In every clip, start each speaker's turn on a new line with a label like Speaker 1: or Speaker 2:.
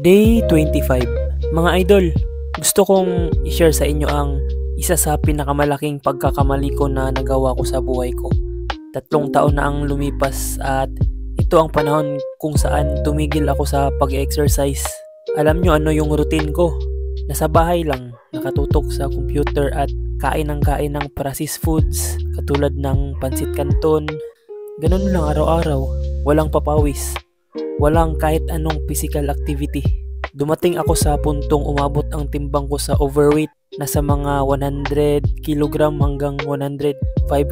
Speaker 1: Day 25. Mga idol, gusto kong i-share sa inyo ang isa sa pinakamalaking pagkakamali ko na nagawa ko sa buhay ko. 3 taon na ang lumipas at ito ang panahon kung saan tumigil ako sa pag-exercise. Alam nyo ano yung routine ko? Nasa bahay lang, nakatutok sa computer at kain ng processed foods katulad ng pansit canton. Ganun lang araw-araw, walang papawis. Walang kahit anong physical activity. Dumating ako sa puntong umabot ang timbang ko sa overweight. Nasa mga 100 kg hanggang 105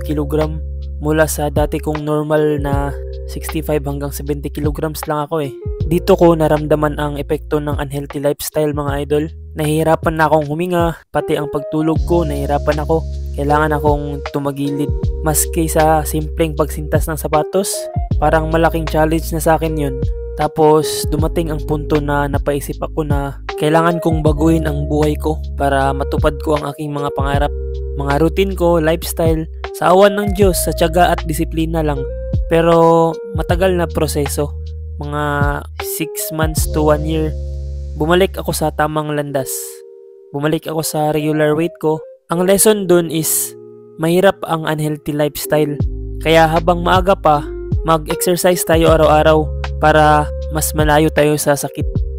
Speaker 1: kg. Mula sa dati kong normal na 65 hanggang 70 kg lang ako eh. Dito ko naramdaman ang epekto ng unhealthy lifestyle mga idol. Nahihirapan na akong huminga, pati ang pagtulog ko nahihirapan ako. Kailangan akong tumagilid. Maski sa simpleng pagsintas ng sapatos, parang malaking challenge na sa akin yun. Tapos dumating ang punto na napaisip ako na kailangan kong baguhin ang buhay ko para matupad ko ang aking mga pangarap. Mga routine ko, lifestyle, sa awan ng Diyos, sa tiyaga at disiplina lang. Pero matagal na proseso, mga 6 months to 1 year, bumalik ako sa tamang landas. Bumalik ako sa regular weight ko. Ang lesson dun is mahirap ang unhealthy lifestyle. Kaya habang maaga pa, mag-exercise tayo araw-araw para mas malayo tayo sa sakit.